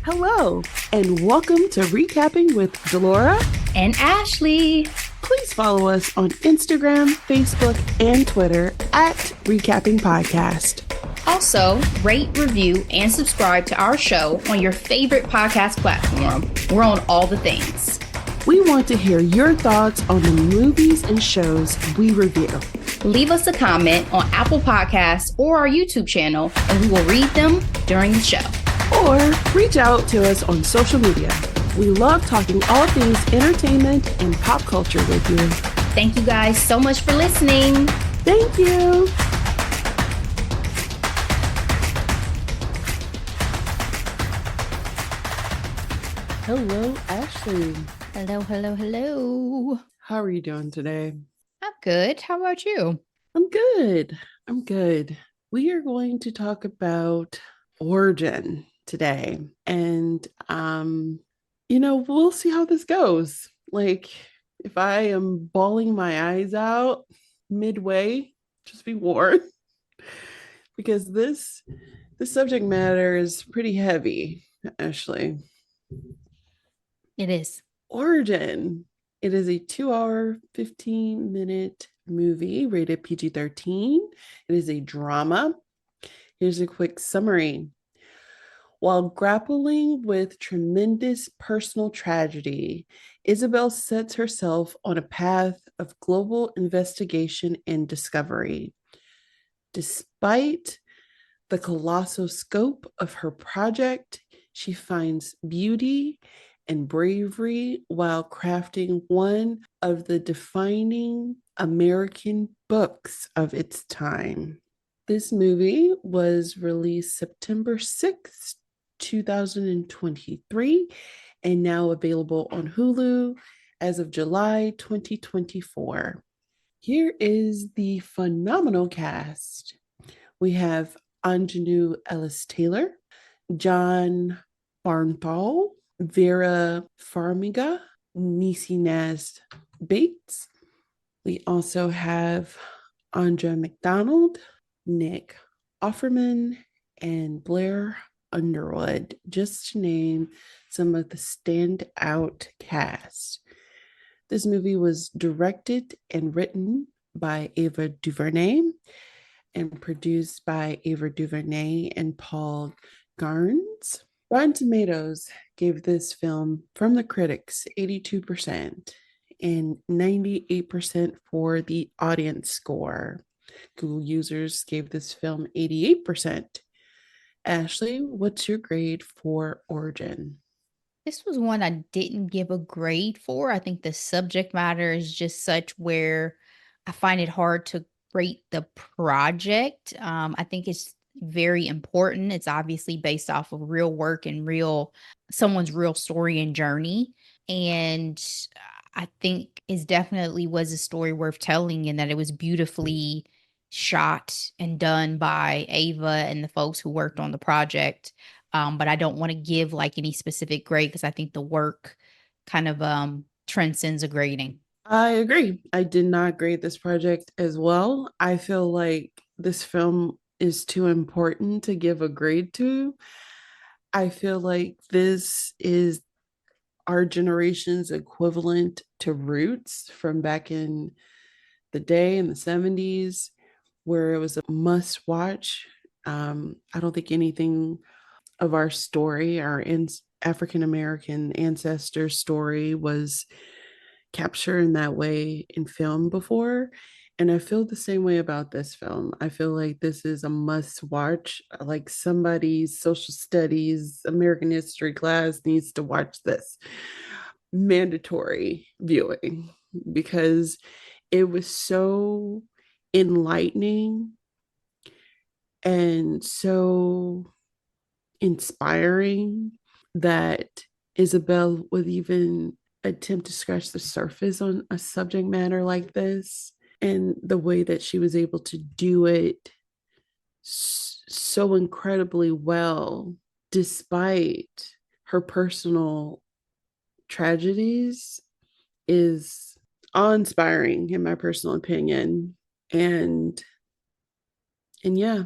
Hello, and welcome to Recapping with Delora and Ashley. Please follow us on Instagram, Facebook, and Twitter at Recapping Podcast. Also, rate, review, and subscribe to our show on your favorite podcast platform. We're on all the things. We want to hear your thoughts on the movies and shows we review. Leave us a comment on Apple Podcasts or our YouTube channel, and we will read them during the show. Or reach out to us on social media. We love talking all things entertainment and pop culture with you. Thank you guys so much for listening. Thank you. Hello, Ashley. Hello, hello, hello. How are you doing today? I'm good. How about you? I'm good. We are going to talk about origin today. And, we'll see how this goes. Like, if I am bawling my eyes out midway, just be warned. Because this subject matter is pretty heavy, Ashley. It is. Origin. It is a 2-hour, 15-minute movie rated PG-13. It is a drama. Here's a quick summary. While grappling with tremendous personal tragedy, Isabel sets herself on a path of global investigation and discovery. Despite the colossal scope of her project, she finds beauty and bravery while crafting one of the defining American books of its time. This movie was released September 6th, 2023, and now available on Hulu as of July 2024. Here is the phenomenal cast. We have Anjanou Ellis-Taylor, John Bernthal, Vera Farmiga, Niecy Nash Bates. We also have Andra McDonald, Nick Offerman, and Blair Underwood, just to name some of the standout cast. This movie was directed and written by Ava DuVernay and produced by Ava DuVernay and Paul Garnes. Rotten Tomatoes gave this film from the critics 82% and 98% for the audience score. Google users gave this film 88%. Ashley, what's your grade for Origin? This was one I didn't give a grade for. I think the subject matter is just such where I find it hard to rate the project. I think it's very important. It's obviously based off of real work and someone's real story and journey. And I think it definitely was a story worth telling, and that it was beautifully shot and done by Ava and the folks who worked on the project. But I don't want to give like any specific grade because I think the work kind of transcends a grading. I agree. I did not grade this project as well. I feel like this film is too important to give a grade to. I feel like this is our generation's equivalent to Roots from back in the day in the 70s, where it was a must watch. I don't think anything of our story, our African American ancestors' story, was captured in that way in film before. And I feel the same way about this film. I feel like this is a must watch. Like somebody's social studies, American history class needs to watch this. Mandatory viewing, because it was so enlightening and so inspiring that Isabel would even attempt to scratch the surface on a subject matter like this, and the way that she was able to do it so incredibly well despite her personal tragedies is awe-inspiring in my personal opinion. And yeah,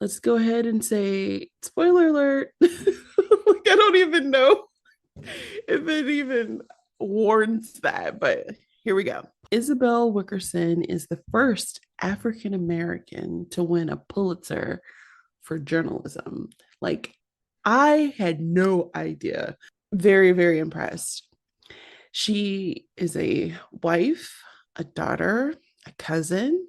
let's go ahead and say spoiler alert. Like, I don't even know if it even warrants that, but here we go. Isabel Wickerson is the first African American to win a Pulitzer for journalism. Like, I had no idea. Very, very impressed. She is a wife, a daughter, a cousin.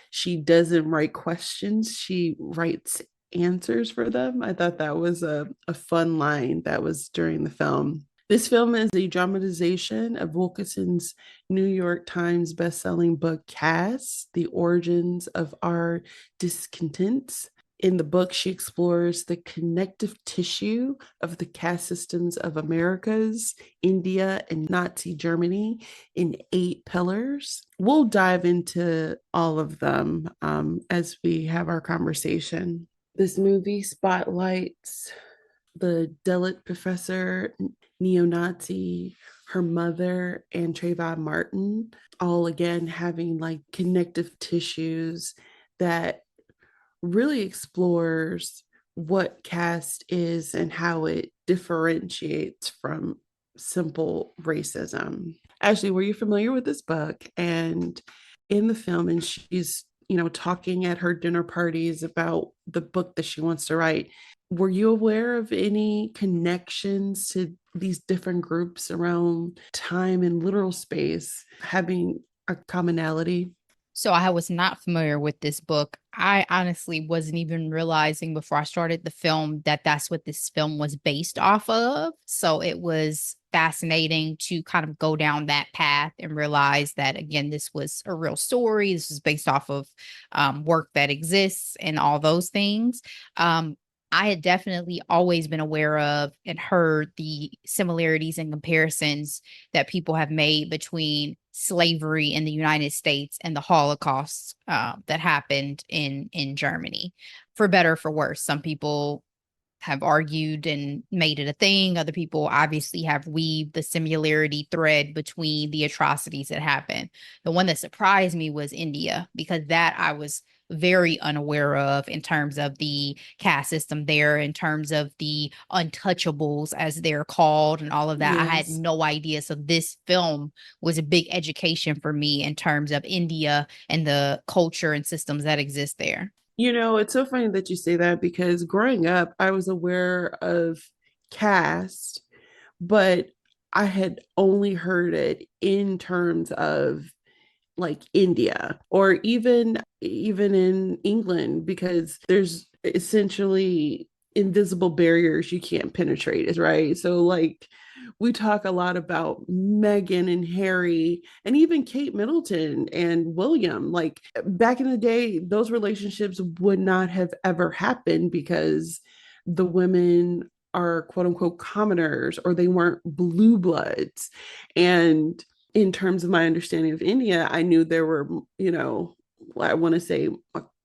She doesn't write questions, she writes answers for them. I thought that was a fun line that was during the film. This film is a dramatization of Wilkinson's New York Times bestselling book, Caste: The Origins of Our Discontents. In the book, she explores the connective tissue of the caste systems of Americas, India, and Nazi Germany in 8 pillars. We'll dive into all of them as we have our conversation. This movie spotlights the Delett professor, neo Nazi, her mother, and Trayvon Martin, all again having like connective tissues that really explores what caste is and how it differentiates from simple racism. Ashley, were you familiar with this book? And in the film, and she's, talking at her dinner parties about the book that she wants to write. Were you aware of any connections to these different groups around time and literal space having a commonality? So I was not familiar with this book. I honestly wasn't even realizing before I started the film that that's what this film was based off of. So it was fascinating to kind of go down that path and realize that, again, this was a real story. This was based off of work that exists and all those things. I had definitely always been aware of and heard the similarities and comparisons that people have made between slavery in the United States and the Holocaust that happened in Germany, for better or for worse. Some people have argued and made it a thing. Other people obviously have weaved the similarity thread between the atrocities that happened. The one that surprised me was India, because that I was very unaware of in terms of the caste system there, in terms of the untouchables, as they're called, and all of that. I had Yes. no idea. So this film was a big education for me in terms of India and the culture and systems that exist there. It's so funny that you say that because growing up, I was aware of caste, but I had only heard it in terms of like India or even in England because there's essentially invisible barriers you can't penetrate, is right? So like we talk a lot about Meghan and Harry and even Kate Middleton and William. Like back in the day, those relationships would not have ever happened because the women are quote unquote commoners or they weren't blue bloods. And in terms of my understanding of India, I knew there were, I want to say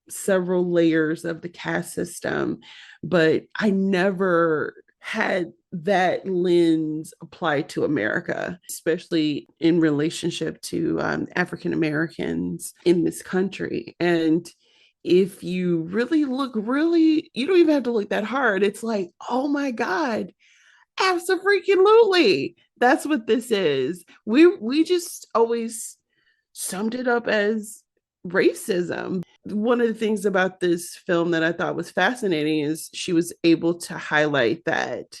several layers of the caste system, but I never had that lens applied to America, especially in relationship to African Americans in this country. And if you really look, really, you don't even have to look that hard. It's like, oh my God, absolutely. That's what this is. We just always summed it up as racism. One of the things about this film that I thought was fascinating is she was able to highlight that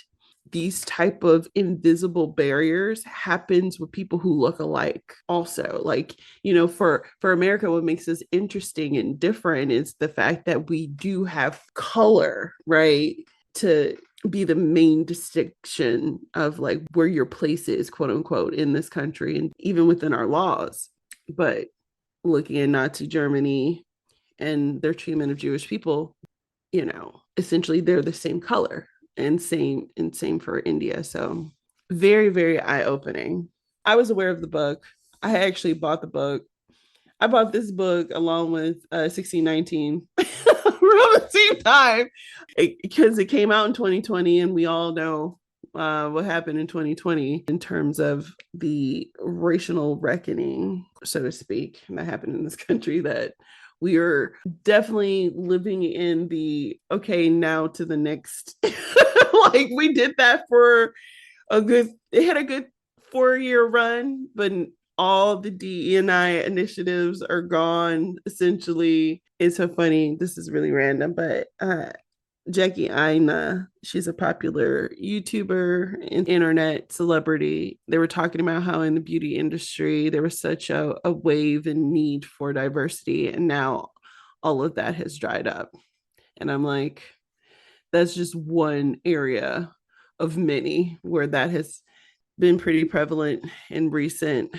these type of invisible barriers happens with people who look alike also. Like, for America, what makes us interesting and different is the fact that we do have color, right, to be the main distinction of like where your place is, quote unquote, in this country and even within our laws. But looking at Nazi Germany and their treatment of Jewish people, essentially they're the same color and same for India. So very, very eye-opening. I was aware of the book. I actually bought the book. I bought this book along with 1619 around the same time because it came out in 2020 and we all know what happened in 2020 in terms of the racial reckoning, so to speak, that happened in this country that We are definitely living in the okay, now to the next. Like we did that for it had a good 4 year run, but all the DEI initiatives are gone essentially. It's so funny. This is really random, but Jackie Aina, she's a popular YouTuber and internet celebrity. They were talking about how in the beauty industry there was such a wave and need for diversity, and now all of that has dried up. And I'm like, that's just one area of many where that has been pretty prevalent in recent,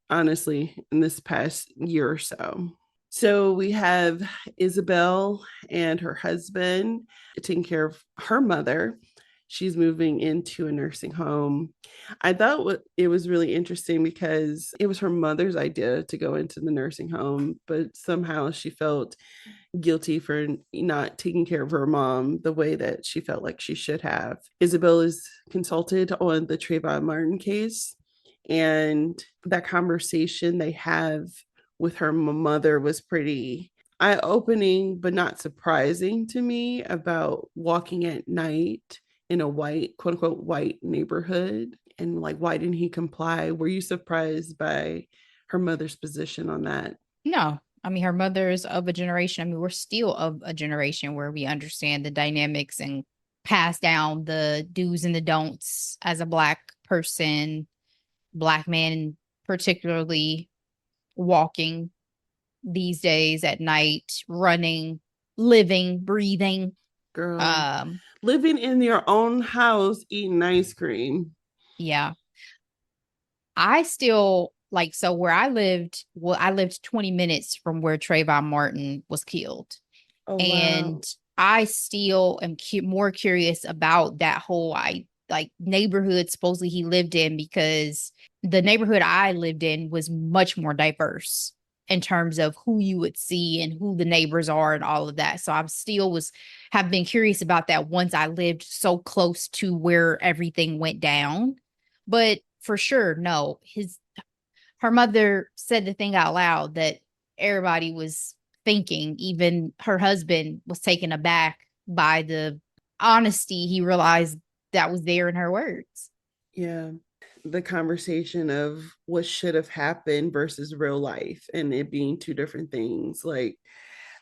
honestly, in this past year or so. So we have Isabel and her husband taking care of her mother. She's moving into a nursing home. I thought it was really interesting because it was her mother's idea to go into the nursing home, but somehow she felt guilty for not taking care of her mom the way that she felt like she should have. Isabel is consulted on the Trayvon Martin case, and that conversation they have with her mother was pretty eye-opening but not surprising to me about walking at night in a white, quote unquote, white neighborhood, and like, why didn't he comply? Were you surprised by her mother's position on that? No, I mean, her mother's of a generation. I mean, we're still of a generation where we understand the dynamics and pass down the do's and the don'ts as a Black person, Black man, particularly walking these days at night, running, living, breathing. Girl, Um, living in your own house eating ice cream. yeah. I still like so where I lived, well, I lived 20 minutes from where Trayvon Martin was killed. Oh And wow. I still am more curious about that whole like neighborhood supposedly he lived in, because the neighborhood I lived in was much more diverse in terms of who you would see and who the neighbors are and all of that. So I'm still was have been curious about that once I lived so close to where everything went down. But for sure, no, his her mother said the thing out loud that everybody was thinking. Even her husband was taken aback by the honesty he realized that was there in her words. Yeah. The conversation of what should have happened versus real life and it being two different things. Like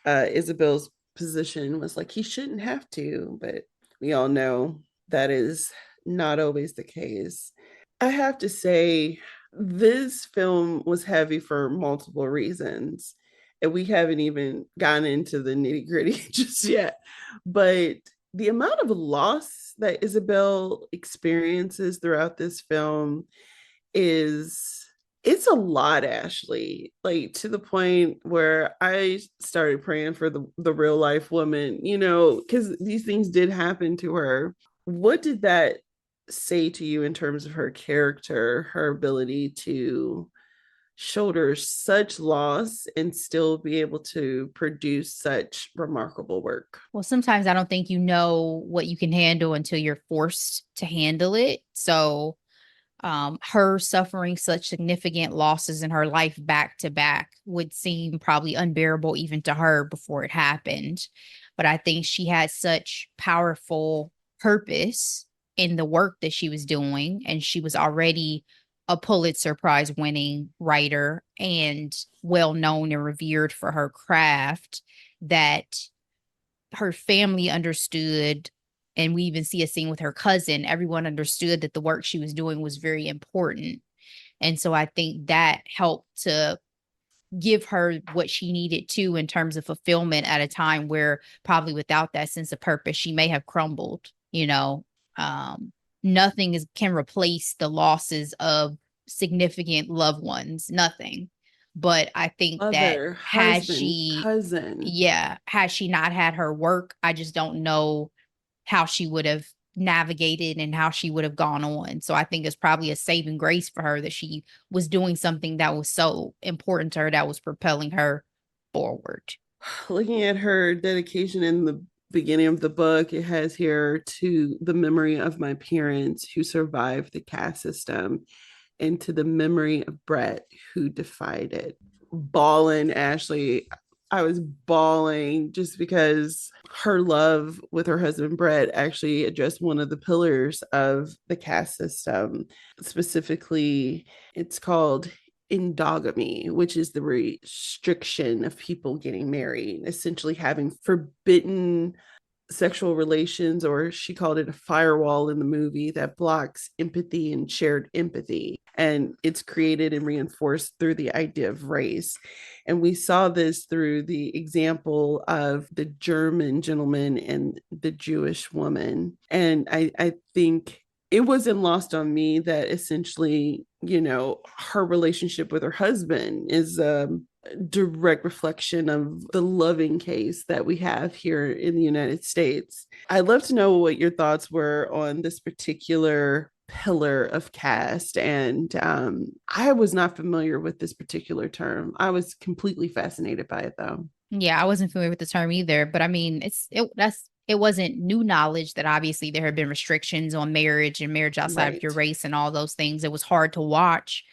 Isabel's position was like, he shouldn't have to, but we all know that is not always the case. I have to say, this film was heavy for multiple reasons. And we haven't even gotten into the nitty gritty just yet. But the amount of loss that Isabel experiences throughout this film is it's a lot, Ashley, like to the point where I started praying for the real life woman, because these things did happen to her. What did that say to you in terms of her character, her ability to shoulder such loss and still be able to produce such remarkable work? Well, sometimes I don't think you know what you can handle until you're forced to handle it. So her suffering such significant losses in her life back to back would seem probably unbearable even to her before it happened. But I think she had such powerful purpose in the work that she was doing. And she was already a Pulitzer Prize winning writer and well known and revered for her craft, that her family understood, and we even see a scene with her cousin. Everyone understood that the work she was doing was very important. And so I think that helped to give her what she needed to in terms of fulfillment at a time where probably without that sense of purpose, she may have crumbled. Um, Nothing can replace the losses of significant loved ones, nothing. But I think that Mother, husband, cousin. had she not had her work, I just don't know how she would have navigated and how she would have gone on. So I think it's probably a saving grace for her that she was doing something that was so important to her, that was propelling her forward. Looking at her dedication in the beginning of the book, it has here to the memory of my parents who survived the caste system and to the memory of Brett who defied it. Ballin', Ashley. I was bawling just because her love with her husband Brett actually addressed one of the pillars of the caste system. Specifically, it's called endogamy, which is the restriction of people getting married, essentially having forbidden sexual relations, or she called it a firewall in the movie that blocks empathy and shared empathy. And it's created and reinforced through the idea of race. And we saw this through the example of the German gentleman and the Jewish woman. And I think it wasn't lost on me that essentially, her relationship with her husband is direct reflection of the loving case that we have here in the United States. I'd love to know what your thoughts were on this particular pillar of caste. And I was not familiar with this particular term. I was completely fascinated by it, though. Yeah, I wasn't familiar with the term either, but I mean, it wasn't new knowledge that obviously there have been restrictions on marriage and marriage outside of your Right. race and all those things. It was hard to watch,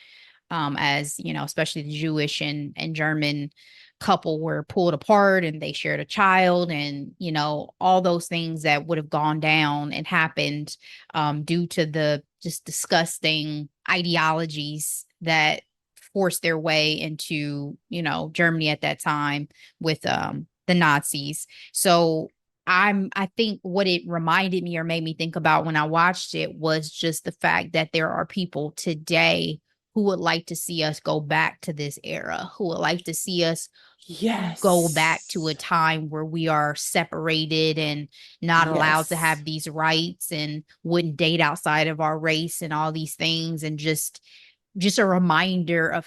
as especially the Jewish and German couple were pulled apart and they shared a child, and all those things that would have gone down and happened, due to the just disgusting ideologies that forced their way into Germany at that time with the Nazis. So I think what it reminded me or made me think about when I watched it was just the fact that there are people today who would like to see us go back to this era, who would like to see us go back to a Yes. time where we are separated and not allowed to Yes. have these rights and wouldn't date outside of our race and all these things, and just a reminder of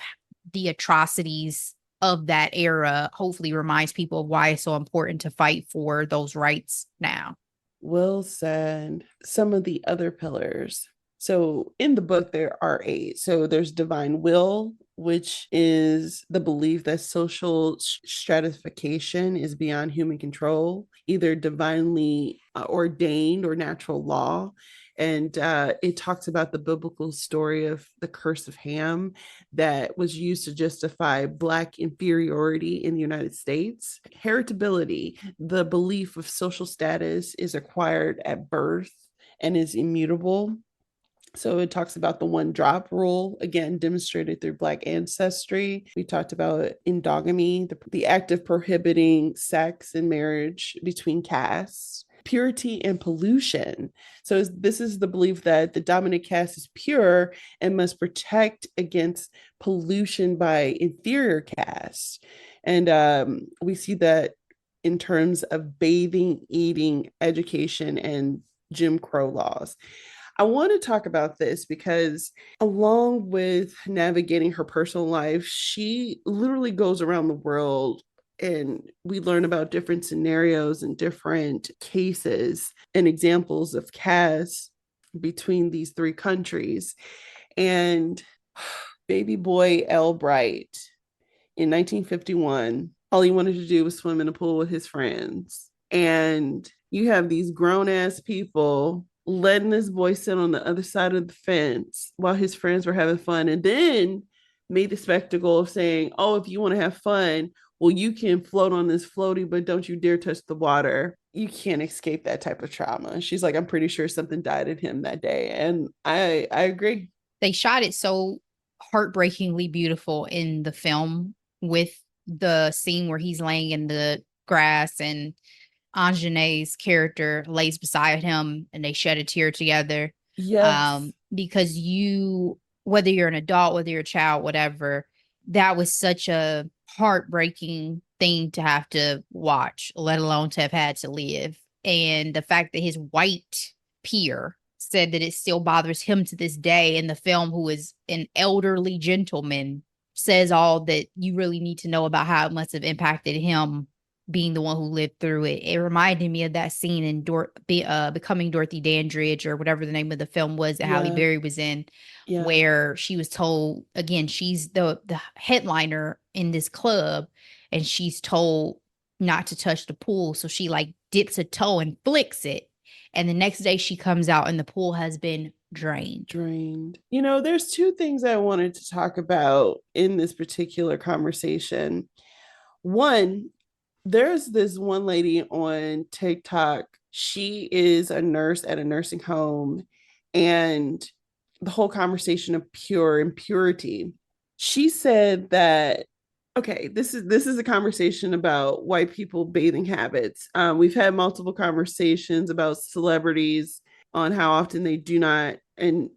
the atrocities of that era hopefully reminds people of why it's so important to fight for those rights now. Well said. Some of the other pillars. So in the book, there are eight. So there's divine will, which is the belief that social stratification is beyond human control, either divinely ordained or natural law. And it talks about the biblical story of the curse of Ham that was used to justify Black inferiority in the United States. Heritability, the belief of social status, is acquired at birth and is immutable. So it talks about the one drop rule, again, demonstrated through Black ancestry. We talked about endogamy, the act of prohibiting sex and marriage between castes. Purity and pollution. So this is the belief that the dominant caste is pure and must protect against pollution by inferior castes. And we see that in terms of bathing, eating, education, and Jim Crow laws. I want to talk about this because, along with navigating her personal life, she literally goes around the world and we learn about different scenarios and different cases and examples of caste between these three countries. And baby boy L. Bright in 1951, all he wanted to do was swim in a pool with his friends. And you have these grown ass people letting this boy sit on the other side of the fence while his friends were having fun, and then made the spectacle of saying, oh, if you want to have fun, well, you can float on this floaty, but don't you dare touch the water. You can't escape that type of trauma. She's like, I'm pretty sure something died in him that day. And I agree. They shot it so heartbreakingly beautiful in the film with the scene where he's laying in the grass and Anjane's character lays beside him and they shed a tear together. Yes. Because whether you're an adult, whether you're a child, whatever, that was such a heartbreaking thing to have to watch, let alone to have had to live. And the fact that his white peer said that it still bothers him to this day in the film, who is an elderly gentleman, says all that you really need to know about how it must have impacted him being the one who lived through it. It reminded me of that scene in Becoming Dorothy Dandridge, or whatever the name of the film was that Halle Yeah. Berry was in, Yeah. where she was told, again, she's the headliner in this club, and she's told not to touch the pool. So she like dips a toe and flicks it. And the next day she comes out and the pool has been drained. Drained. There's two things I wanted to talk about in this particular conversation. One, There's this one lady on TikTok. She is a nurse at a nursing home, and the whole conversation of pure and purity. She said that okay, this is a conversation about white people bathing habits. We've had multiple conversations about celebrities on how often they do not and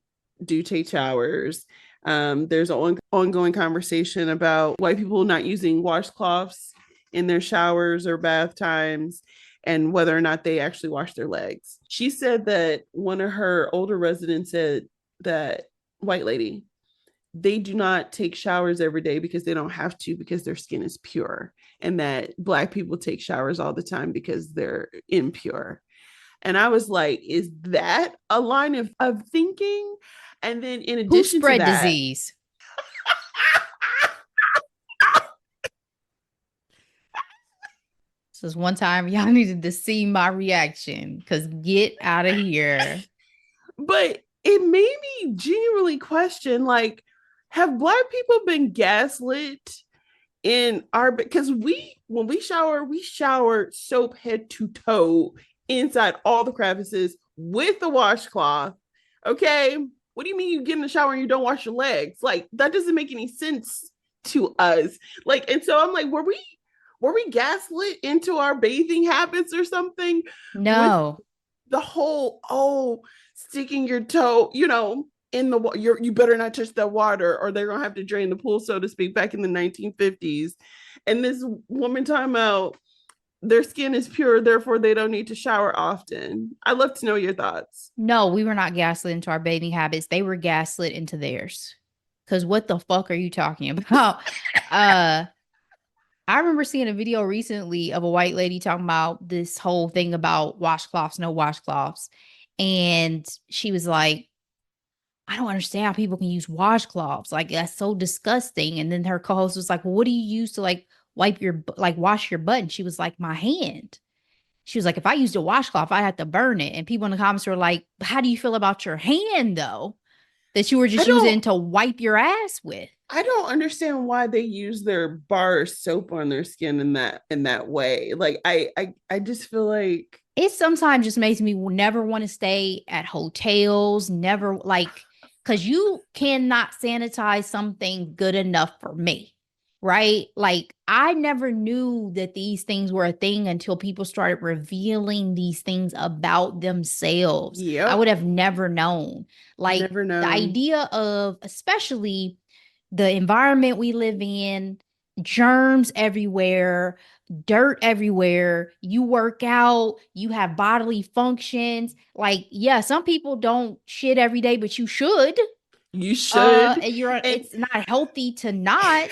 do take showers. There's an ongoing conversation about white people not using washcloths in their showers or bath times and whether or not they actually wash their legs. She said that one of her older residents said that white lady, they do not take showers every day because they don't have to because their skin is pure, and that black people take showers all the time because they're impure. And I was like, is that a line of thinking? And then in Who addition to spread that, disease? So this one time y'all needed to see my reaction because get out of here. but it made me genuinely question, like, have black people been gaslit in our, because we when we shower soap head to toe inside all the crevices with the washcloth. Okay, what do you mean you get in the shower and you don't wash your legs? Like, that doesn't make any sense to us. Like, and so I'm like, were we gaslit into our bathing habits or something with No, the whole, oh, sticking your toe, in the you better not touch that water or they're gonna have to drain the pool, so to speak, back in the 1950s. And this woman talking about their skin is pure, therefore they don't need to shower often. I'd love to know your thoughts. no, we were not gaslit into our bathing habits. They were gaslit into theirs. Because what the fuck are you talking about? Uh, I remember seeing a video recently of a white lady talking about this whole thing about washcloths, no washcloths. And she was like, I don't understand how people can use washcloths. Like, that's so disgusting. And then her co-host was like, well, what do you use to like wipe your, like wash your butt? And she was like, my hand. She was like, if I used a washcloth, I had to burn it. And people in the comments were like, how do you feel about your hand though? That you were I just using don't to wipe your ass with. I don't understand why they use their bar soap on their skin in that way. Like, I just feel like It sometimes just makes me never want to stay at hotels, never like, because you cannot sanitize something good enough for me, right? Like, I never knew that these things were a thing until people started revealing these things about themselves. I yep, would have never known. Like, never the known. idea of, especially the environment we live in, germs everywhere, dirt everywhere. You work out, you have bodily functions. Like, yeah, some people don't shit every day, but you should. You should. And you're And it's not healthy to not.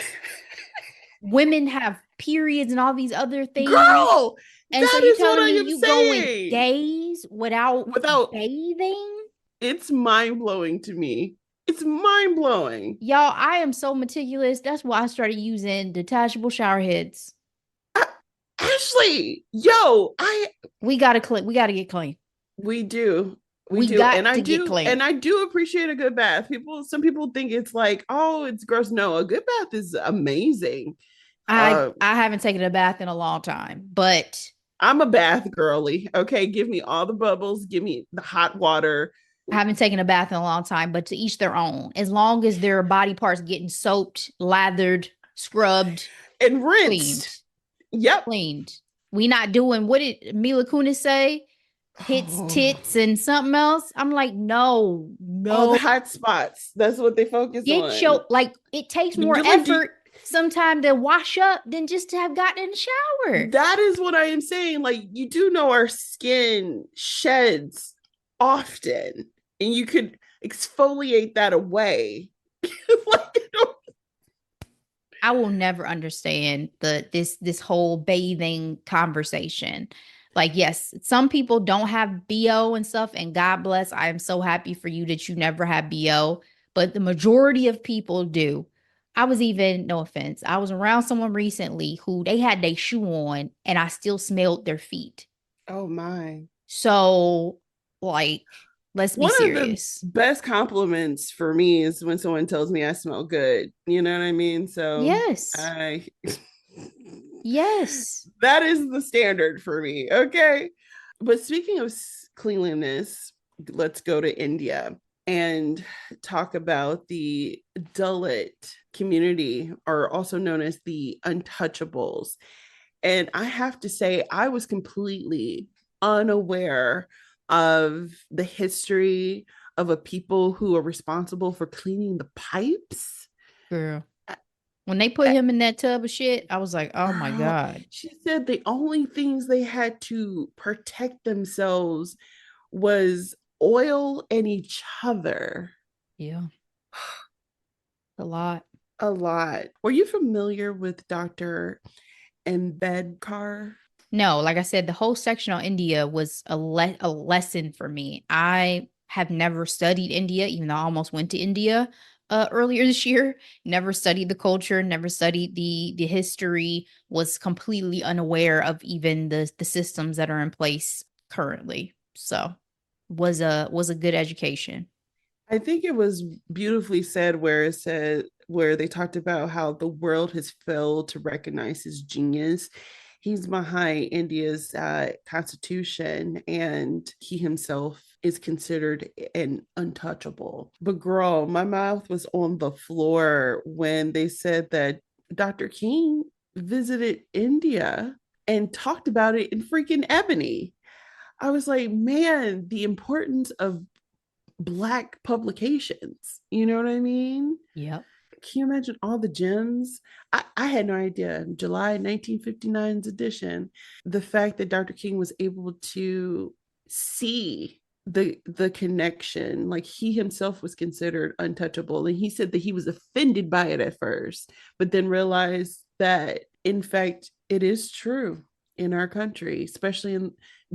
Women have periods and all these other things. girl, And so that you is what telling I me am you going saying. days without Without bathing? It's mind blowing to me. It's mind blowing. Y'all, I am so meticulous. That's why I started using detachable shower heads. Ashley, yo, We gotta get clean. we do. We We do. got to get And clean. I do appreciate a good bath. Some people think it's like, oh, it's gross. No, a good bath is amazing. I Uh I haven't taken a bath in a long time, but I'm a bath girly. Okay, give me all the bubbles, give me the hot water I haven't taken a bath in a long time, but to each their own. As long as their body parts getting soaped, lathered, scrubbed, and cleaned, rinsed. Yep. cleaned. We not doing what did Mila Kunis say? Hits, Oh, tits, and something else. I'm like, no, all the no. hot spots. That's what they focus Get on. your like it takes more You're like, effort sometimes to wash up than just to have gotten in the shower. that is what I am saying. Like, you do know our skin sheds often, and you could exfoliate that away. Like, I will never understand this whole bathing conversation. Like, yes, some people don't have BO and stuff, and God bless. I am so happy for you that you never had BO, but the majority of people do. I was even, no offense, I was around someone recently who they had their shoe on and I still smelled their feet. oh my. So, like, let's be One of the serious. best compliments for me is when someone tells me I smell good. You know what I mean? So Yes. I Yes. That is the standard for me. Okay. But speaking of cleanliness, let's go to India and talk about the Dalit community, or also known as the Untouchables. And I have to say, I was completely unaware of the history of a people who are responsible for cleaning the pipes. Girl. When they put him in that tub of shit, I was like, oh my Girl, God. she said the only things they had to protect themselves was oil and each other. Yeah, a lot. A lot. Were you familiar with Dr. Ambedkar? No, like I said, the whole section on India was a lesson for me. I have never studied India, even though I almost went to India earlier this year. Never studied the culture, never studied the history, was completely unaware of even the systems that are in place currently. So was a good education. I think it was beautifully said where it said where they talked about how the world has failed to recognize his genius. He's behind India's constitution, and he himself is considered an untouchable. But girl, my mouth was on the floor when they said that Dr. King visited India and talked about it in freaking Ebony. I was like, man, the importance of Black publications. You know what I mean? Yep. Can you imagine all the gems? I had no idea. July 1959's edition, the fact that Dr. King was able to see the connection, like he himself was considered untouchable, and he said that he was offended by it at first, but then realized that in fact it is true in our country, especially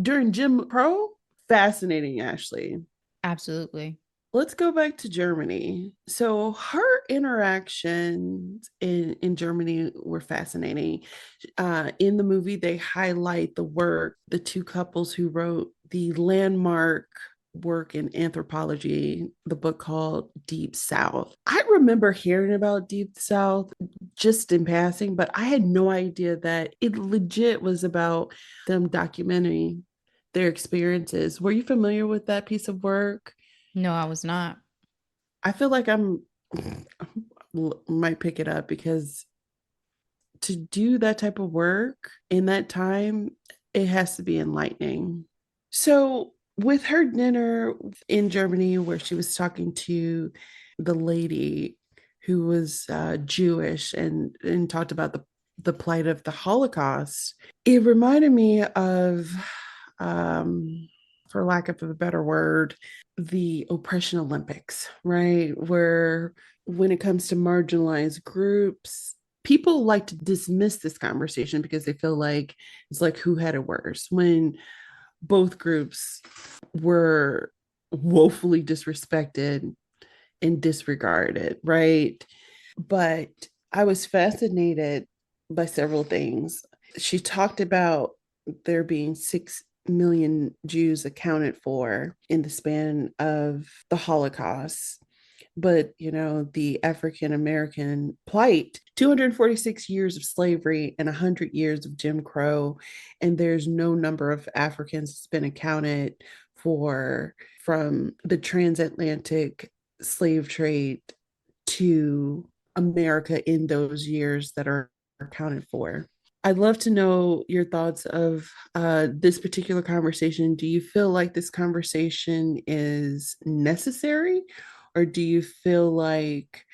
during Jim Crow. Fascinating, Ashley. Absolutely. Let's go back to Germany. So her interactions in Germany were fascinating. In the movie, they highlight the work, the two couples who wrote the landmark work in anthropology, the book called Deep South. I remember hearing about Deep South just in passing, but I had no idea that it legit was about them documenting their experiences. Were you familiar with that piece of work? No, I was not. I feel like I'm might pick it up because to do that type of work in that time, it has to be enlightening. So, with her dinner in Germany, where she was talking to the lady who was Jewish and talked about the plight of the Holocaust, it reminded me of, um, for lack of a better word, the oppression Olympics, right? Where when it comes to marginalized groups, people like to dismiss this conversation because they feel like it's like who had it worse when both groups were woefully disrespected and disregarded, right? But I was fascinated by several things. She talked about there being 6 million Jews accounted for in the span of the Holocaust. But, the African American plight, 246 years of slavery and 100 years of Jim Crow. And there's no number of Africans that's been accounted for from the transatlantic slave trade to America in those years that are accounted for. I'd love to know your thoughts of this particular conversation. Do you feel like this conversation is necessary, or do you feel like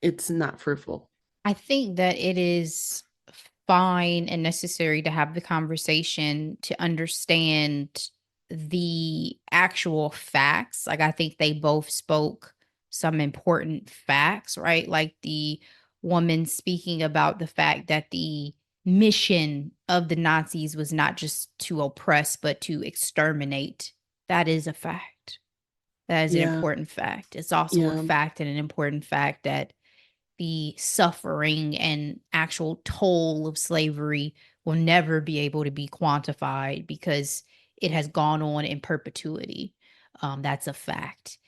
it's not fruitful? I think that it is fine and necessary to have the conversation to understand the actual facts. Like, I think they both spoke some important facts, right? Like the woman speaking about the fact that the mission of the Nazis was not just to oppress, but to exterminate. That is a fact. That is an Yeah, important fact. It's also a yeah, fact and an important fact that the suffering and actual toll of slavery will never be able to be quantified because it has gone on in perpetuity. That's a fact.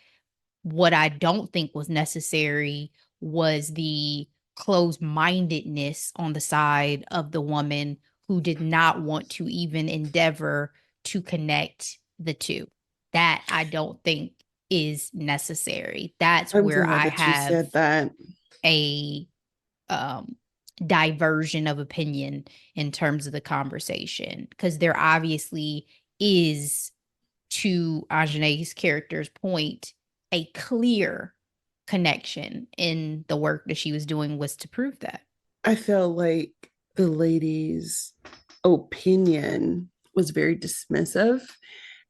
What I don't think was necessary was the closed-mindedness on the side of the woman who did not want to even endeavor to connect the two. That I don't think is necessary. That's I'm where glad I that you have said that. a um diversion of opinion in terms of the conversation, because there obviously is, to Ajay's character's point, a clear connection, in the work that she was doing was to prove that. I felt like the lady's opinion was very dismissive,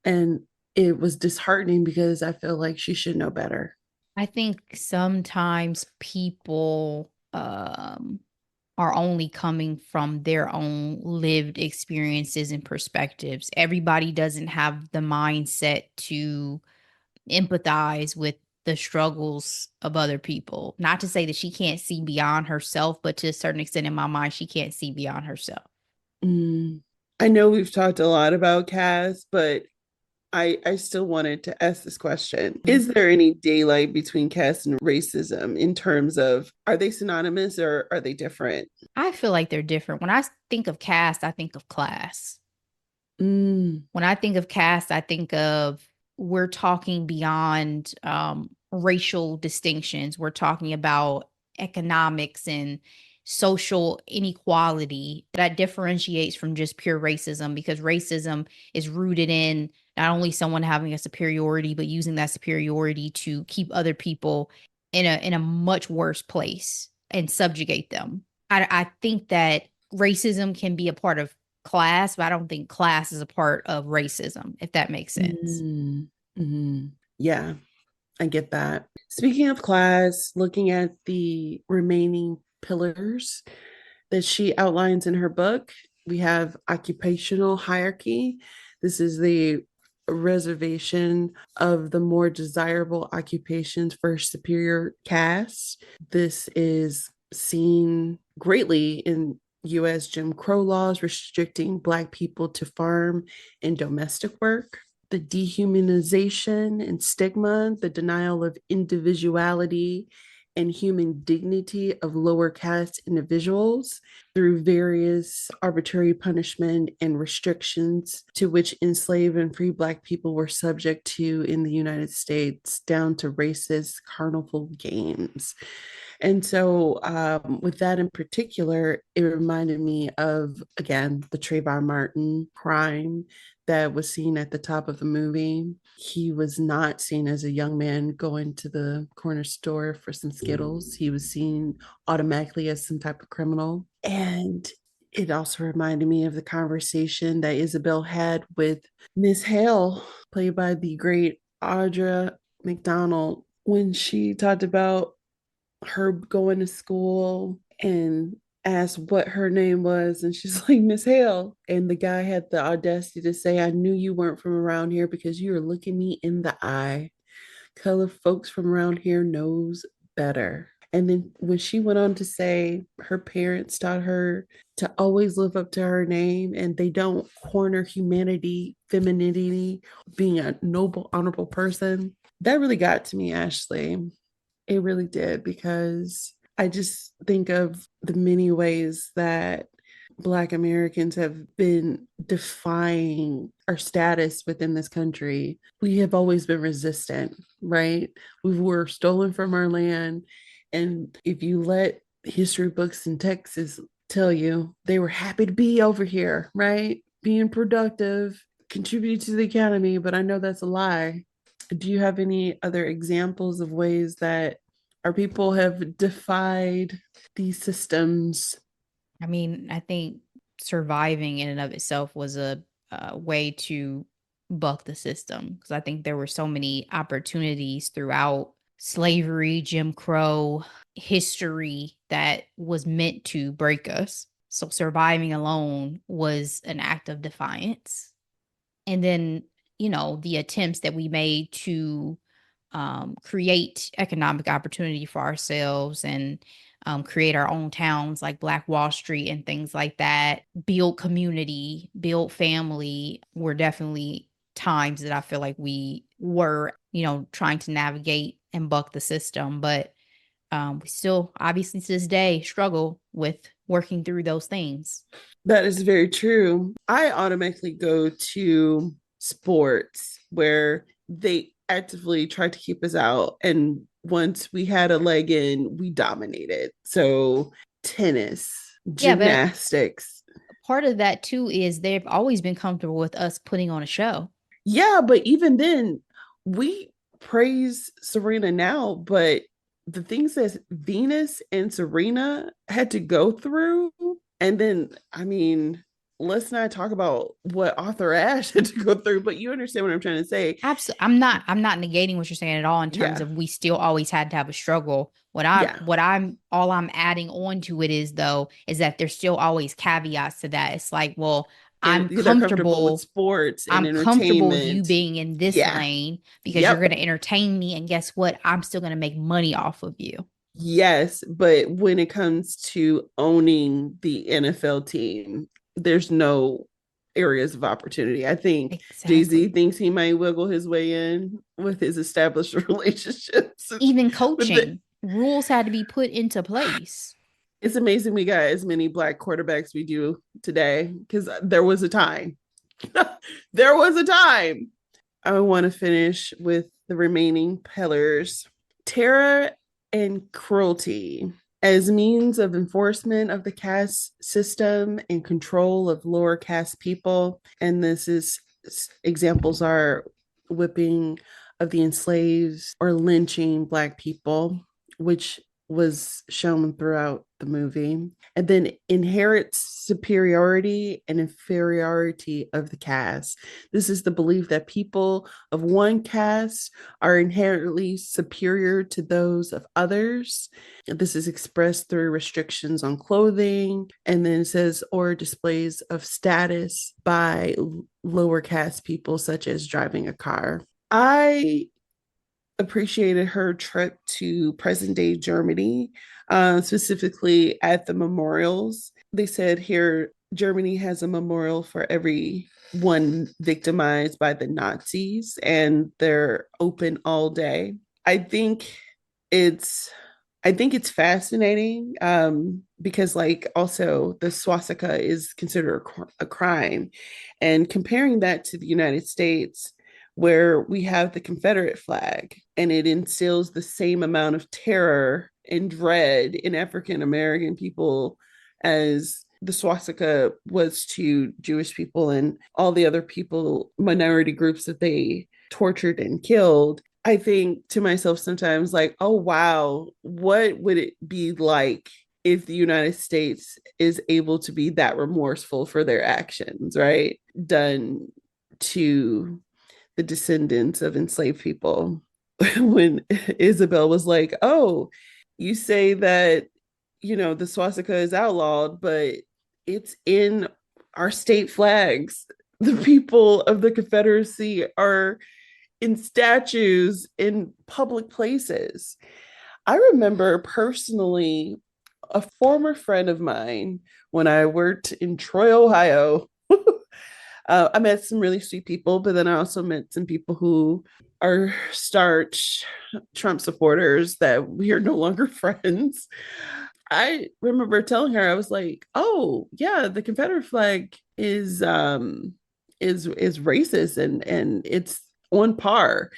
and it was disheartening because I feel like she should know better. I think sometimes people are only coming from their own lived experiences and perspectives. Everybody doesn't have the mindset to empathize with the struggles of other people. Not to say that she can't see beyond herself, but to a certain extent in my mind, she can't see beyond herself. Mm. I know we've talked a lot about Cass, but I still wanted to ask this question. Is there any daylight between caste and racism in terms of, are they synonymous or are they different? I feel like they're different. When I think of caste, I think of class. Mm, When I think of caste, I think of, we're talking beyond racial distinctions. We're talking about economics and social inequality that differentiates from just pure racism, because racism is rooted in not only someone having a superiority, but using that superiority to keep other people in a much worse place and subjugate them. I think that racism can be a part of class, but I don't think class is a part of racism, if that makes sense. mm, mm. Yeah, I get that. Speaking of class, looking at the remaining pillars that she outlines in her book, we have occupational hierarchy. This is the reservation of the more desirable occupations for superior caste. This is seen greatly in US Jim Crow laws restricting Black people to farm and domestic work. The dehumanization and stigma, the denial of individuality and human dignity of lower caste individuals through various arbitrary punishment and restrictions to which enslaved and free Black people were subject to in the United States, down to racist carnival games. And so, with that in particular, it reminded me of, again, the Trayvon Martin crime that was seen at the top of the movie. He was not seen as a young man going to the corner store for some Skittles. He was seen automatically as some type of criminal. And it also reminded me of the conversation that Isabel had with Miss Hale, played by the great Audra McDonald, when she talked about her going to school and asked what her name was, and she's like, Miss Hale. And the guy had the audacity to say, I knew you weren't from around here because you were looking me in the eye. Color folks from around here knows better. And then when she went on to say her parents taught her to always live up to her name and they don't corner humanity, femininity, being a noble, honorable person, that really got to me, Ashley. It really did, because I just think of the many ways that Black Americans have been defying our status within this country. We have always been resistant, right? We were stolen from our land. And if you let history books in Texas tell you, they were happy to be over here, right? Being productive, contributing to the economy. But I know that's a lie. Do you have any other examples of ways that our people have defied these systems? I mean, I think surviving in and of itself was a way to buck the system, because I think there were so many opportunities throughout slavery, Jim Crow history that was meant to break us. So surviving alone was an act of defiance. And then, the attempts that we made to create economic opportunity for ourselves, and create our own towns like Black Wall Street and things like that, build community, build family, were definitely times that I feel like we were, trying to navigate and buck the system. But We still, obviously, to this day, struggle with working through those things. That is very true. I automatically go to sports where they actively tried to keep us out. And once we had a leg in, we dominated. So, tennis, Yeah, but gymnastics. part of that too is they've always been comfortable with us putting on a show. Yeah, but even then, we praise Serena now, but the things that Venus and Serena had to go through, and then, I mean, let's not talk about what Arthur Ashe had to go through, but you understand what I'm trying to say. Absolutely. I'm not negating what you're saying at all in terms Yeah, of we still always had to have a struggle. yeah. What I'm all I'm adding on to it is though is that there's still always caveats to that. It's like, well, They're comfortable with sports and I'm comfortable with you entertainment. being in this Yeah, lane because you're yep. going to entertain me, and guess what? I'm still going to make money off of you. Yes, but when it comes to owning the NFL team, there's no areas of opportunity. I think Jay-Z Exactly. thinks he might wiggle his way in with his established relationships Even with the coaching rules had to be put into place. it's amazing we got as many black quarterbacks we do today because there was a time. There was a time. I want to finish with the remaining pillars. Terror and cruelty as means of enforcement of the caste system and control of lower caste people. And this is examples are whipping of the enslaved or lynching Black people, which was shown throughout the movie. And then inherits superiority and inferiority of the caste. This is the belief that people of one caste are inherently superior to those of others. This is expressed through restrictions on clothing, and then it says, or displays of status by lower caste people, such as driving a car. I appreciated her trip to present day Germany, specifically at the memorials. They said here Germany has a memorial for every one victimized by the Nazis, and they're open all day. I think it's I think it's fascinating because, like, also the swastika is considered a crime, and comparing that to the United States, where we have the Confederate flag and it instills the same amount of terror and dread in African American people as the swastika was to Jewish people and all the other people, minority groups that they tortured and killed. I think to myself sometimes, like, oh, wow, what would it be like if the United States is able to be that remorseful for their actions, right? Done to the descendants of enslaved people. When Isabel was like, oh, you say that, the swastika is outlawed, but it's in our state flags. The people of the Confederacy are in statues in public places. I remember personally a former friend of mine when I worked in Troy, Ohio. I met some really sweet people, but then I also met some people who are starch Trump supporters that we are no longer friends. I remember telling her, I was like, "Oh yeah, the Confederate flag is racist and it's on par."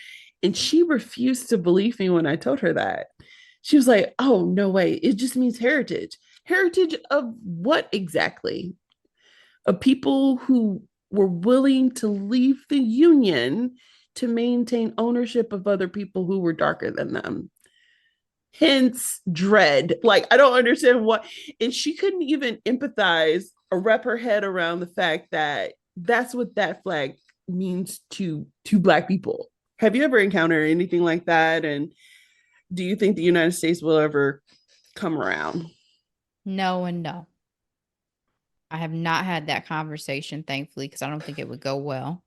And she refused to believe me when I told her that. She was like, "Oh no way, it just means heritage. Heritage of what exactly? Of people who were willing to leave the Union to maintain ownership of other people who were darker than them. Hence dread." Like, I don't understand what. And she couldn't even empathize or wrap her head around the fact that that's what that flag means to Black people. Have you ever encountered anything like that? And do you think the United States will ever come around? No and no. I have not had that conversation, thankfully, because I don't think it would go well.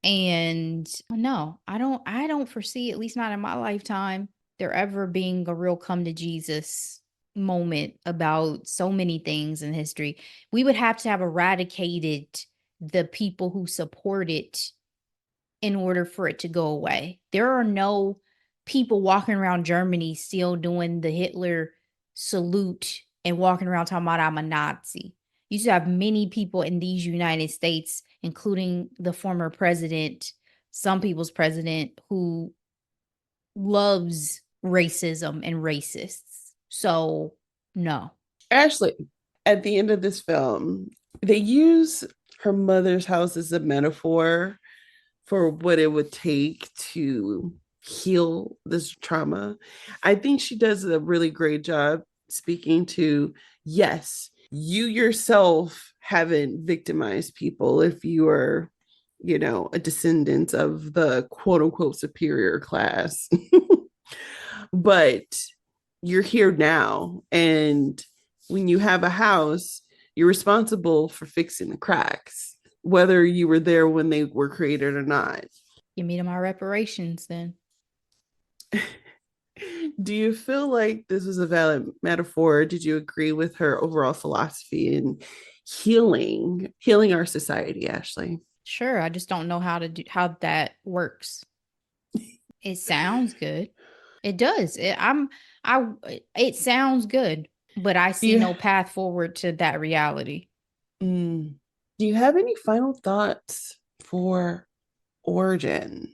And no, I don't foresee, at least not in my lifetime, there ever being a real come to Jesus moment about so many things in history. We would have to have eradicated the people who support it in order for it to go away. There are no people walking around Germany still doing the Hitler salute and walking around talking about I'm a Nazi. You used to have many people in these United States, including the former president, some people's president, who loves racism and racists. So, no. Ashley, at the end of this film, they use her mother's house as a metaphor for what it would take to heal this trauma. I think she does a really great job speaking to, yes, you yourself haven't victimized people if you are, a descendant of the quote unquote superior class. But you're here now. And when you have a house, you're responsible for fixing the cracks, whether you were there when they were created or not. Give me to my reparations then. Do you feel like this was a valid metaphor? Did you agree with her overall philosophy in healing our society, Ashley? Sure, I just don't know how that works. It sounds good. It does. It sounds good, but I see Yeah. no path forward to that reality. Mm. Do you have any final thoughts for Origin?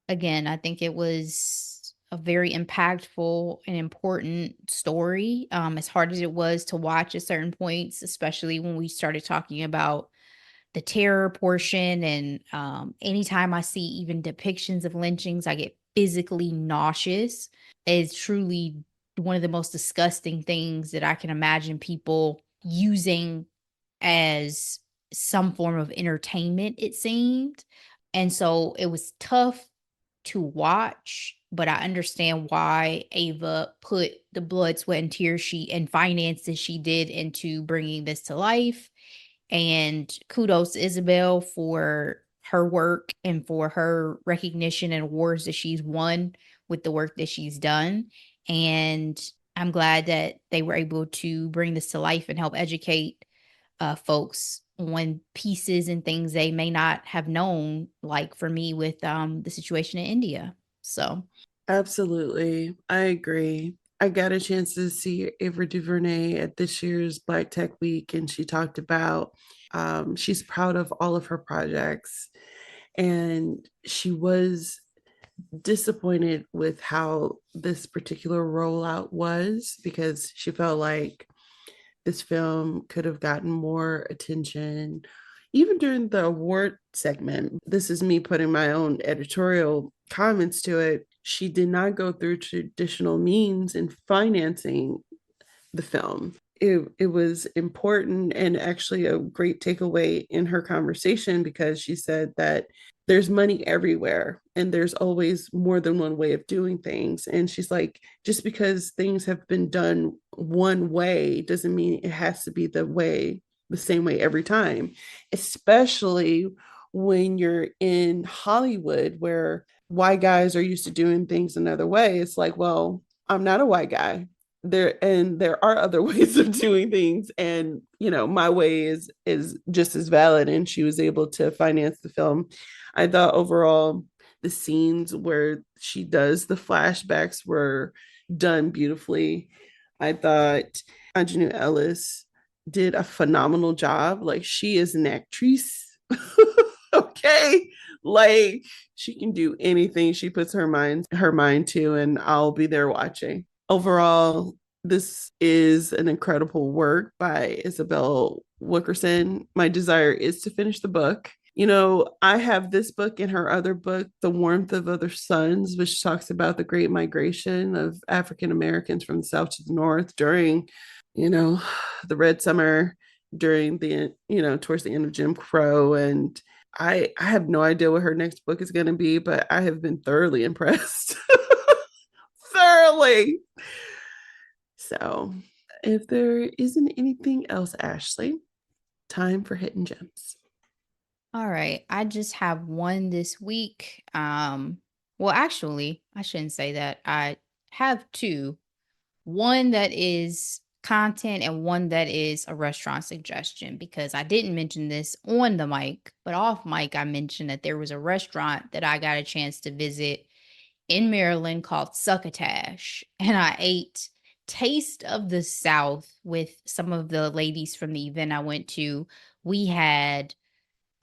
Again, I think it was a very impactful and important story. As hard as it was to watch at certain points, especially when we started talking about the terror portion, and anytime I see even depictions of lynchings, I get physically nauseous. It's truly one of the most disgusting things that I can imagine people using as some form of entertainment, it seemed. And so it was tough to watch, but I understand why Ava put the blood, sweat, and tears and finances she did into bringing this to life. And kudos to Isabel for her work and for her recognition and awards that she's won with the work that she's done. And I'm glad that they were able to bring this to life and help educate folks on pieces and things they may not have known, like for me with the situation in India. So, Absolutely. I agree. I got a chance to see Ava DuVernay at this year's Black Tech Week, and she talked about she's proud of all of her projects. And she was disappointed with how this particular rollout was because she felt like this film could have gotten more attention. Even during the award segment, this is me putting my own editorial comments to it. She did not go through traditional means in financing the film. It was important and actually a great takeaway in her conversation because she said that there's money everywhere and there's always more than one way of doing things. And she's like, just because things have been done one way doesn't mean it has to be the same way every time, especially when you're in Hollywood where white guys are used to doing things another way. It's like, well, I'm not a white guy there are other ways of doing things, and my way is just as valid, and she was able to finance the film. I thought overall the scenes where she does the flashbacks were done beautifully. I thought Anjanou Ellis did a phenomenal job. Like, she is an actress. Okay, like she can do anything she puts her mind to, and I'll be there watching. Overall, this is an incredible work by Isabel Wilkerson. My desire is to finish the book. I have this book and her other book, The Warmth of Other Suns, which talks about the great migration of African Americans from the South to the North during, you know, the Red Summer, during towards the end of Jim Crow. And I have no idea what her next book is going to be, but I have been thoroughly impressed. Thoroughly. So, if there isn't anything else, Ashley, time for hidden gems. all right. I just have one this week. Well, actually, I shouldn't say that. I have two. One that is content and one that is a restaurant suggestion, because I didn't mention this on the mic, but off mic I mentioned that there was a restaurant that I got a chance to visit in Maryland called Succotash, and I ate Taste of the South with some of the ladies from the event I went to. We had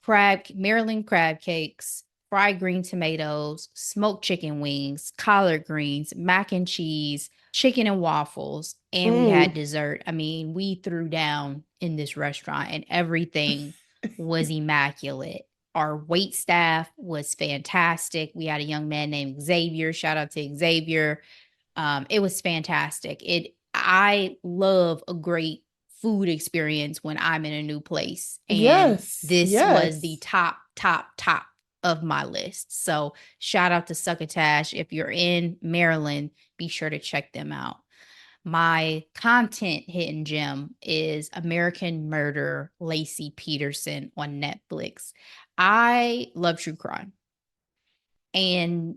Maryland crab cakes, fried green tomatoes, smoked chicken wings, collard greens, mac and cheese, chicken and waffles, and we had Mm. dessert. I mean, we threw down in this restaurant and everything was immaculate. Our wait staff was fantastic. We had a young man named Xavier. Shout out to Xavier. It was fantastic. I love a great food experience when I'm in a new place. And Yes, this was the yes. top of my list. So shout out to Succotash. If you're in Maryland, be sure to check them out. My content hidden gem is American Murder, Laci Peterson on Netflix. I love true crime. And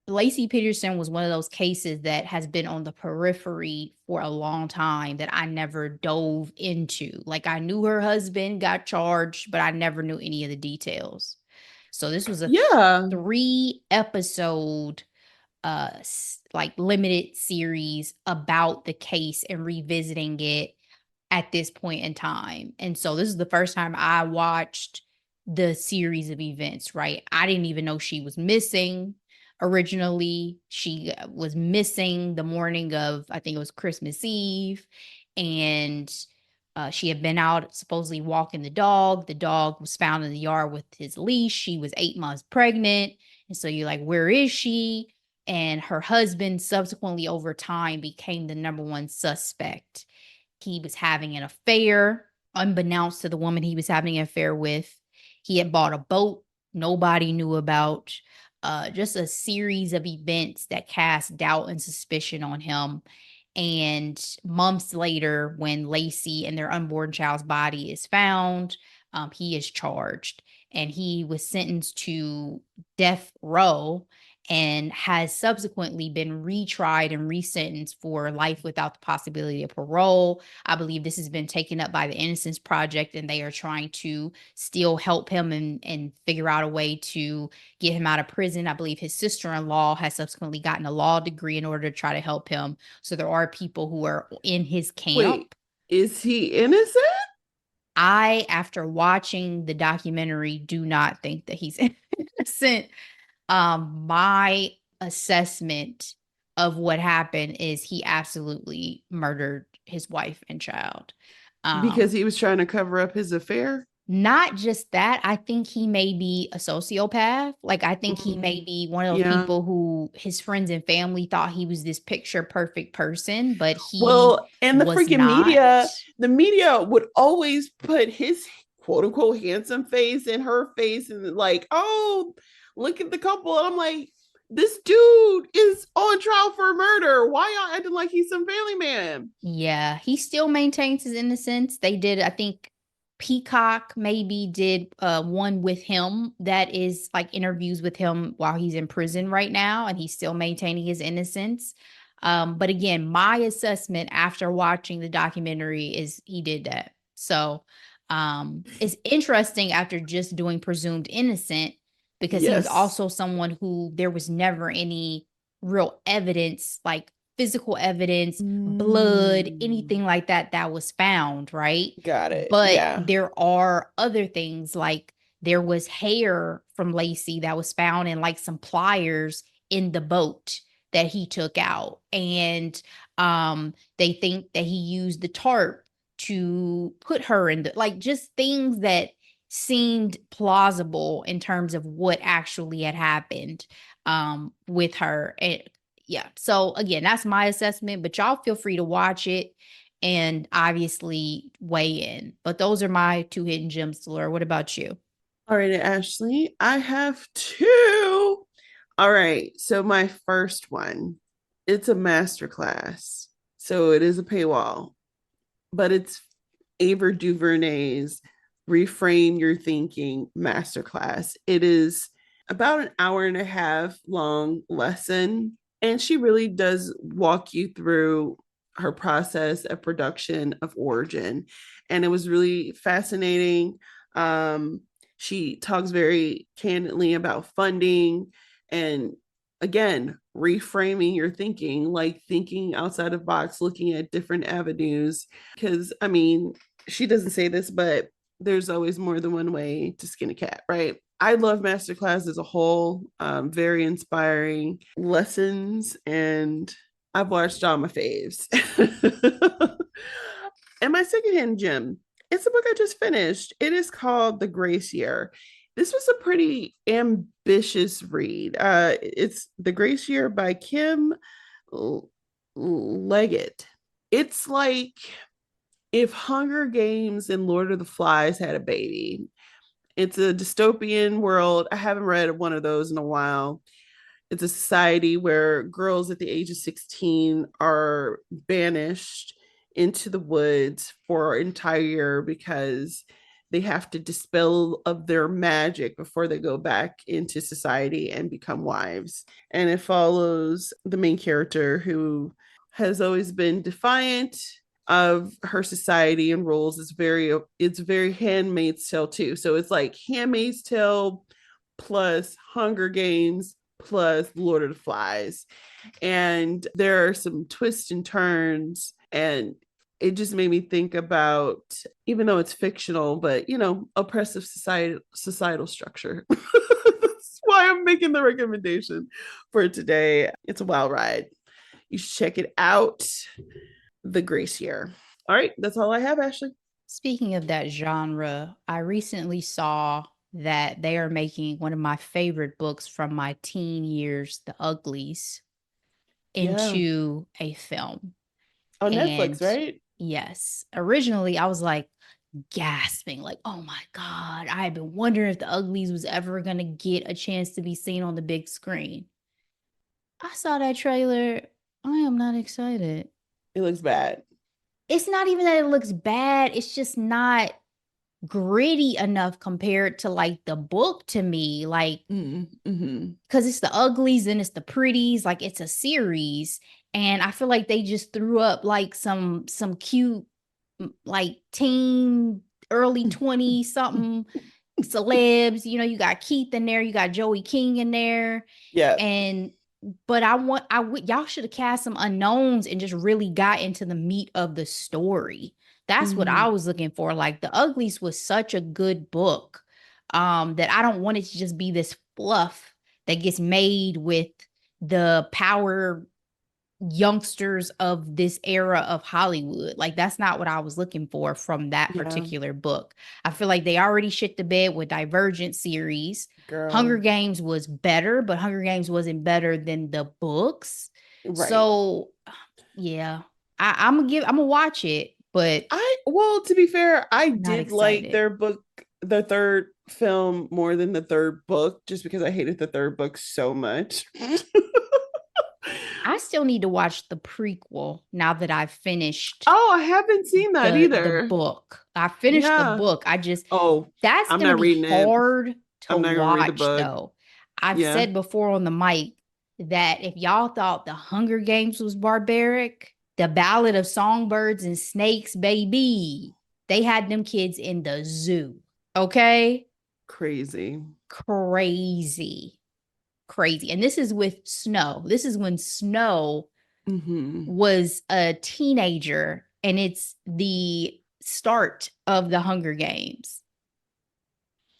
Laci Peterson was one of those cases that has been on the periphery for a long time that I never dove into. Like I knew her husband got charged, but I never knew any of the details. So this was a Yeah. 3 episode like limited series about the case and revisiting it at this point in time. And so this is the first time I watched the series of events, right? I didn't even know she was missing originally. She was missing the morning of, I think it was Christmas Eve. And she had been out supposedly walking the dog. The dog was found in the yard with his leash. She was 8 months pregnant. And so you're like, where is she? And her husband subsequently over time became the number one suspect. He was having an affair, unbeknownst to the woman he was having an affair with. He had bought a boat nobody knew about. Just a series of events that cast doubt and suspicion on him. And months later, when Laci and their unborn child's body is found, he is charged and he was sentenced to death row and has subsequently been retried and resentenced for life without the possibility of parole. I believe this has been taken up by the Innocence Project, and they are trying to still help him and figure out a way to get him out of prison. I believe his sister-in-law has subsequently gotten a law degree in order to try to help him. So there are people who are in his Wait, camp. is he innocent? I, after watching the documentary, do not think that he's innocent. My assessment of what happened is he absolutely murdered his wife and child. Because Um, he was trying to cover up his affair? Not just that, I think he may be a sociopath. Like, I think he may Mm, be one of those yeah. people who his friends and family thought he was this picture perfect person, but he Well, and was not. the media would always put his quote unquote handsome face in her face and like, oh, look at the couple. And I'm like, this dude is on trial for murder. Why y'all acting like he's some family man? Yeah, he still maintains his innocence. They did, I think Peacock maybe did one with him that is like interviews with him while he's in prison right now, and he's still maintaining his innocence. But again, my assessment after watching the documentary is he did that. So it's interesting after just doing presumed innocent because he was Yes. also someone who there was never any real evidence, like physical evidence, blood, Mm, anything like that that was found, right? got it. But Yeah. there are other things like there was hair from Laci that was found in like some pliers in the boat that he took out. And they think that he used the tarp to put her in the like just things that seemed plausible in terms of what actually had happened with her. And yeah. So again, that's my assessment, but y'all feel free to watch it and obviously weigh in. But those are my two hidden gems, Delora. What about you? All right, Ashley, I have two. All right, so my first one, it's a master class. So it is a paywall, but it's Ava DuVernay's Reframe Your Thinking Masterclass. It is about an hour and a half long lesson, and she really does walk you through her process of production of Origin. And it was really fascinating. She talks very candidly about funding and again, reframing your thinking, like thinking outside of box, looking at different avenues. Because I mean, she doesn't say this, but there's always more than one way to skin a cat, right? I love MasterClass as a whole. Very inspiring lessons, and I've watched all my faves. And my secondhand gem, it's a book I just finished. It is called The Grace Year. This was a pretty ambitious read. It's The Grace Year by Kim Liggett. It's like if Hunger Games and Lord of the Flies had a baby. It's a dystopian world. I haven't read one of those in a while. It's a society where girls at the age of 16 are banished into the woods for an entire year because they have to dispel of their magic before they go back into society and become wives. And it follows the main character who has always been defiant of her society and rules. It's very Handmaid's Tale too. So it's like Handmaid's Tale plus Hunger Games plus Lord of the Flies. And there are some twists and turns, and it just made me think about, even though it's fictional, but oppressive societal structure. That's why I'm making the recommendation for today. It's a wild ride. You should check it out. The Grace Year. All right, that's all I have, Ashley. Speaking of that genre, I recently saw that they are making one of my favorite books from my teen years, The Uglies, Yeah, into a film. on Netflix, And right? yes, originally I was like gasping, like, oh my God, I had been wondering if The Uglies was ever going to get a chance to be seen on the big screen. I saw that trailer. I am not excited. It looks bad. It's not even that it looks bad, it's just not gritty enough compared to like the book to me. Like, Mm-hmm. because it's the uglies and it's the pretties, like it's a series. And I feel like they just threw up like some cute like teen early 20 something celebs. You got Keith in there, you got Joey King in there. Yeah. And but y'all should have cast some unknowns and just really got into the meat of the story. That's what I Mm-hmm. was looking for. Like The Uglies was such a good book, that I don't want it to just be this fluff that gets made with the power youngsters of this era of Hollywood. Like that's not what I was looking for from that Yeah, particular book. I feel like they already shit the bed with Divergent series. Hunger girl. Games was better, but Hunger Games wasn't better than the books. Right. So yeah, I'm gonna watch it, but Well, to be fair, I not did like excited. their book, the third film, more than the third book, just because I hated the third book so much. I still need to watch the prequel now that I've finished Oh, I haven't seen that the either. book. I finished the Yeah. book. I just Oh, That's I'm going to not be reading it. hard to I'm not gonna read the watch book. though. I've Yeah. said before on the mic that if y'all thought the Hunger Games was barbaric, the Ballad of Songbirds and Snakes, baby, they had them kids in the zoo. Okay? Crazy. Crazy. Crazy. And this is with Snow. This is when Snow Mm-hmm. was a teenager, and it's the start of the Hunger Games.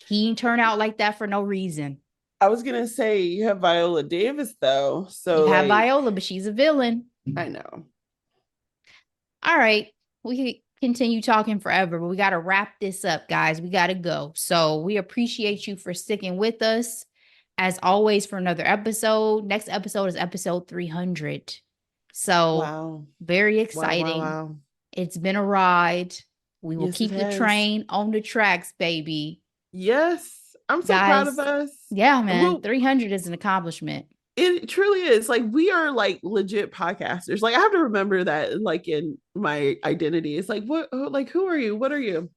He didn't turn out like that for no reason. I was gonna say you have Viola Davis though, You so have like Viola, but she's a villain. I know. All right. We could continue talking forever, but we got to wrap this up, guys. We got to go. So we appreciate you for sticking with us as always for another episode. Next episode is episode 300. So Wow. very Wow, wow, exciting. wow. It's been a ride. We will Yes, it keep the has. train on the tracks, baby. Yes. I'm so proud of Guys, us. yeah, man. Well, 300 is an accomplishment. it truly is. Like we are like legit podcasters. Like I have to remember that like in my identity. It's like like who are you? What are you?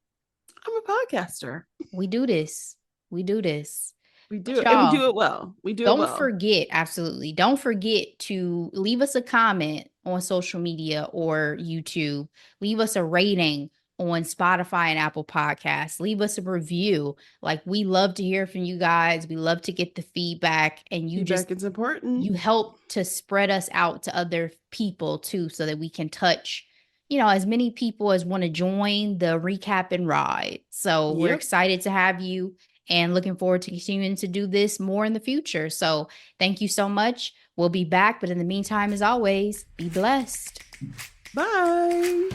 I'm a podcaster. We do this. We do this. We do But it and we y'all, do it well. We do it don't well. forget, absolutely. Don't forget to leave us a comment on social media or YouTube. Leave us a rating. on Spotify and Apple Podcasts. Leave us a review. Like, we love to hear from you guys. We love to get the feedback, and Feedback is important. you help to spread us out to other people too, so that we can touch, as many people as want to join the recap and ride. So we're Yep. excited to have you and looking forward to continuing to do this more in the future. So thank you so much. We'll be back. But in the meantime, as always, be blessed. Bye.